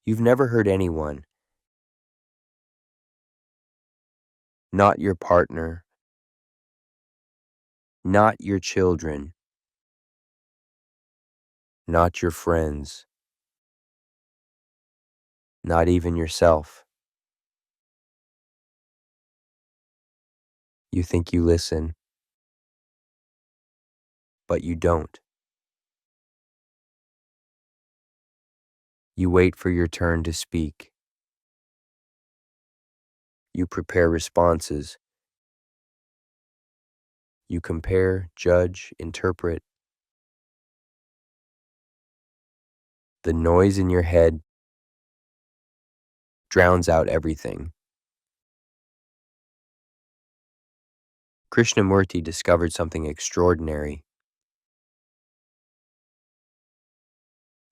You've never heard anyone, not your partner, not your children, not your friends, not even yourself. You think you listen, but you don't. You wait for your turn to speak. You prepare responses. You compare, judge, interpret. The noise in your head drowns out everything. Krishnamurti discovered something extraordinary.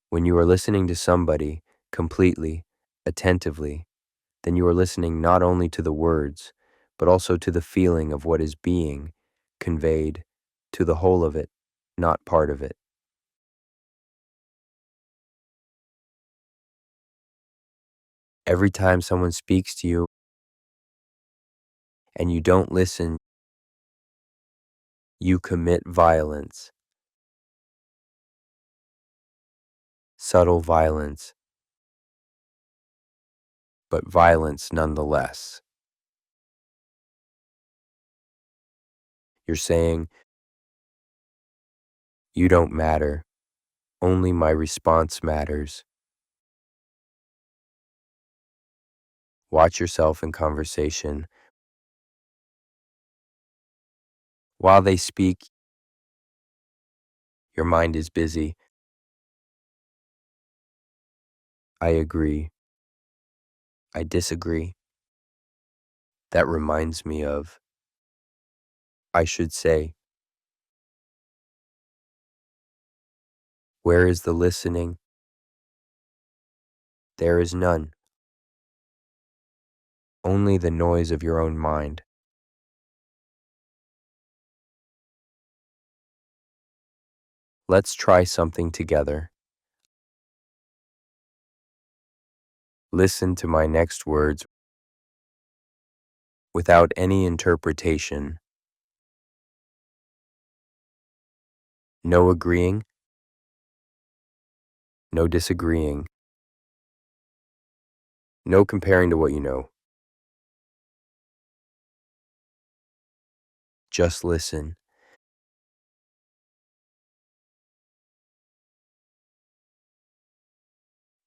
When you are listening to somebody completely, attentively, then you are listening not only to the words, but also to the feeling of what is being conveyed, to the whole of it, not part of it. Every time someone speaks to you and you don't listen, you commit violence, subtle violence, but violence nonetheless. You're saying, you don't matter, only my response matters. Watch yourself in conversation. While they speak, your mind is busy. I agree. I disagree. That reminds me of, I should say, where is the listening? There is none. Only the noise of your own mind. Let's try something together. Listen to my next words without any interpretation. No agreeing, no disagreeing, no comparing to what you know. Just listen.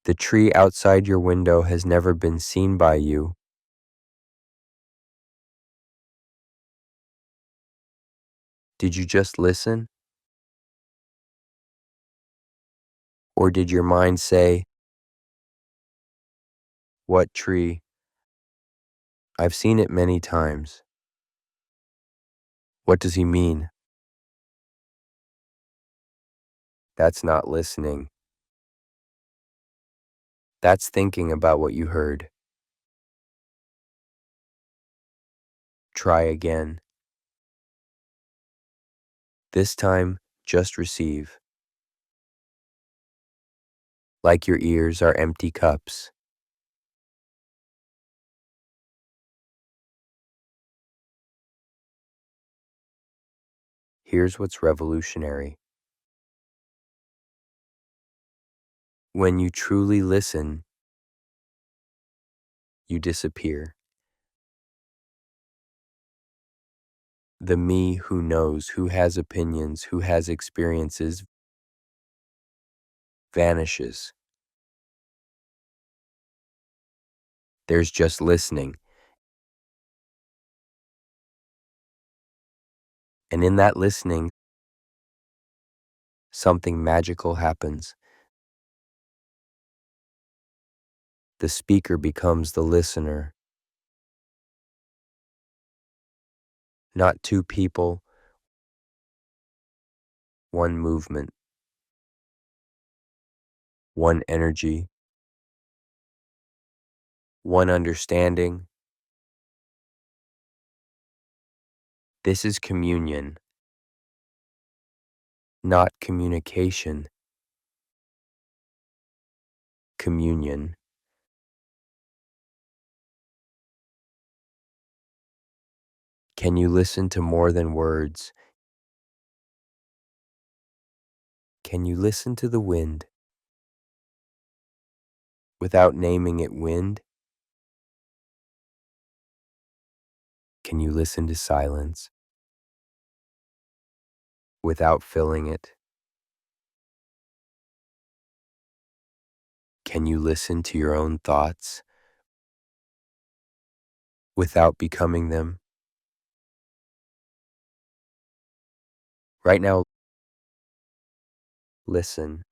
The tree outside your window has never been seen by you. Did you just listen? Or did your mind say, what tree? I've seen it many times. What does he mean? That's not listening. That's thinking about what you heard. Try again. This time, just receive. Like your ears are empty cups. Here's what's revolutionary. When you truly listen, you disappear. The me who knows, who has opinions, who has experiences, vanishes. There's just listening. And in that listening, something magical happens. The speaker becomes the listener. Not two people, one movement, one energy, one understanding. This is communion, not communication. Communion. Can you listen to more than words? Can you listen to the wind without naming it wind? Can you listen to silence without filling it? Can you listen to your own thoughts without becoming them? Right now, listen.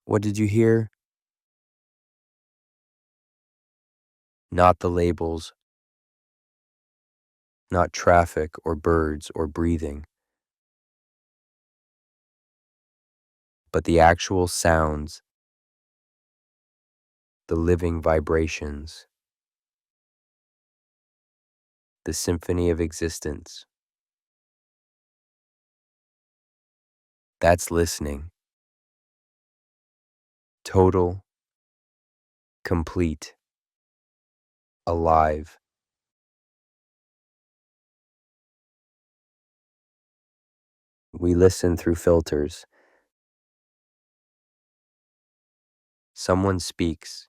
What did you hear? Not the labels, not traffic or birds or breathing, but the actual sounds, the living vibrations, the symphony of existence. That's listening. Total, complete, alive. We listen through filters. Someone speaks,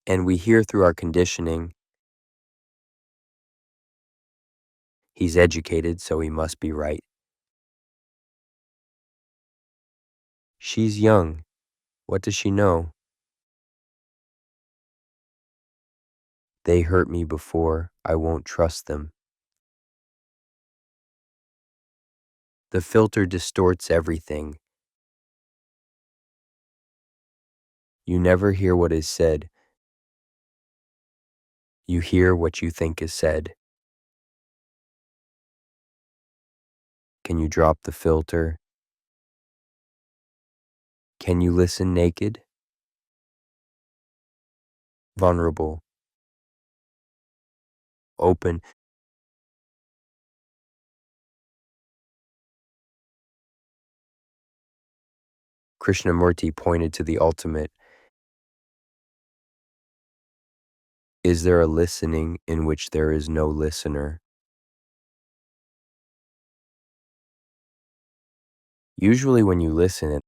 and we hear through our conditioning. He's educated, so he must be right. She's young. What does she know? They hurt me before. I won't trust them. The filter distorts everything. You never hear what is said. You hear what you think is said. Can you drop the filter? Can you listen naked? Vulnerable, open. Krishnamurti pointed to the ultimate. Is there a listening in which there is no listener? Usually when you listen,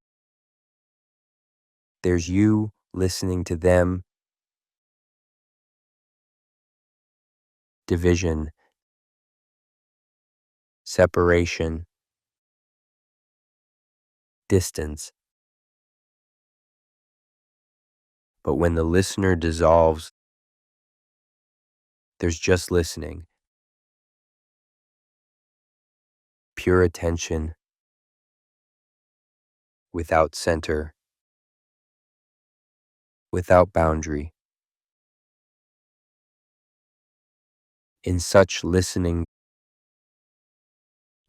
there's you listening to them, division, separation, distance. But when the listener dissolves, there's just listening, pure attention, without center, without boundary. In such listening,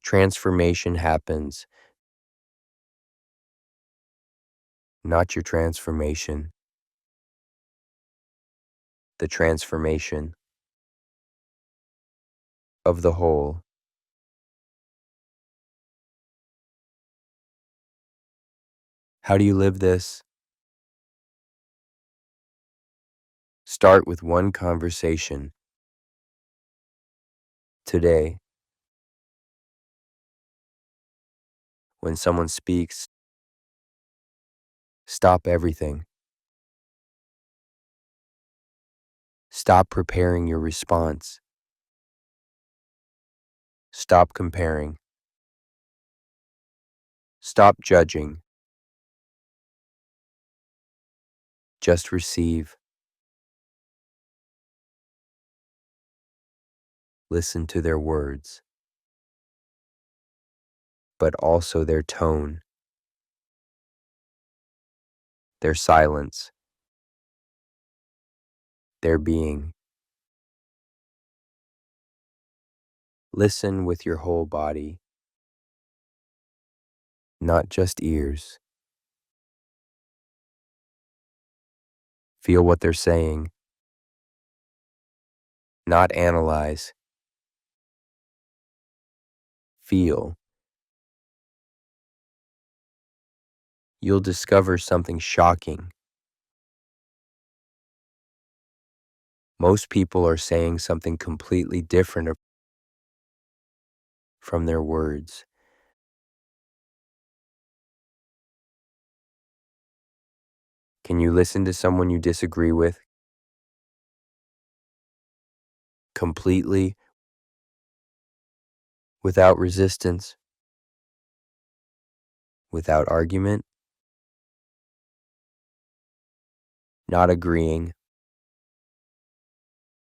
transformation happens, not your transformation, the transformation of the whole. How do you live this? Start with one conversation today. When someone speaks, stop everything. Stop preparing your response. Stop comparing. Stop judging. Just receive. Listen to their words, but also their tone, their silence, their being. Listen with your whole body, not just ears. Feel what they're saying, not analyze. Feel. you'll discover something shocking. Most people are saying something completely different from their words. Can you listen to someone you disagree with completely, without resistance, without argument, not agreeing,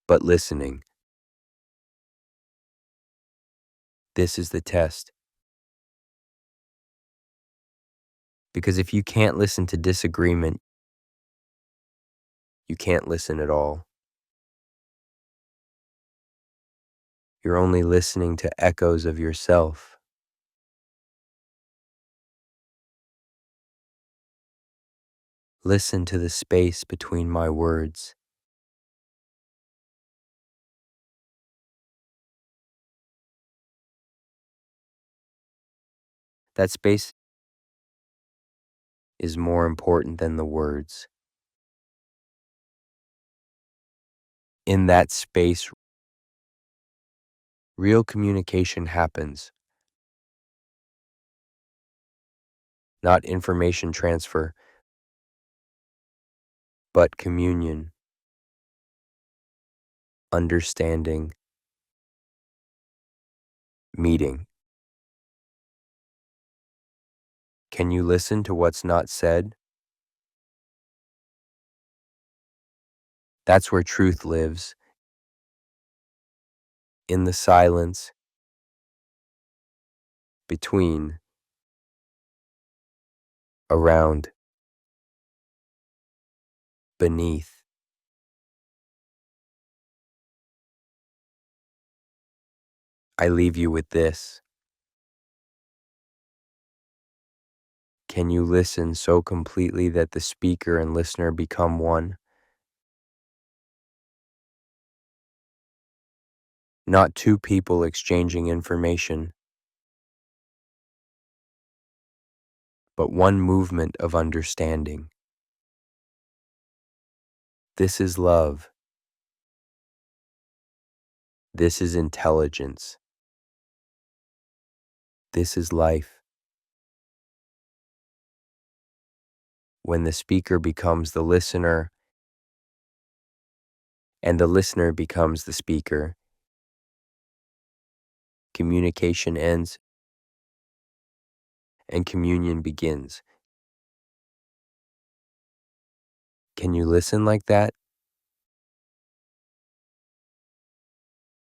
but listening? This is the test. Because if you can't listen to disagreement, you can't listen at all. You're only listening to echoes of yourself. Listen to the space between my words. That space is more important than the words. In that space, real communication happens, not information transfer, but communion, understanding, meeting. Can you listen to what's not said? That's where truth lives, in the silence, between, around, beneath. I leave you with this. Can you listen so completely that the speaker and listener become one? Not two people exchanging information, but one movement of understanding. This is love. This is intelligence. This is life. When the speaker becomes the listener and the listener becomes the speaker, communication ends and communion begins. Can you listen like that?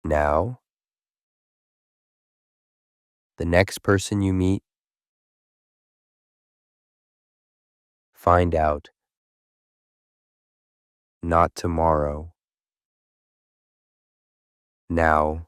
Now, the next person you meet, find out. Not tomorrow. Now.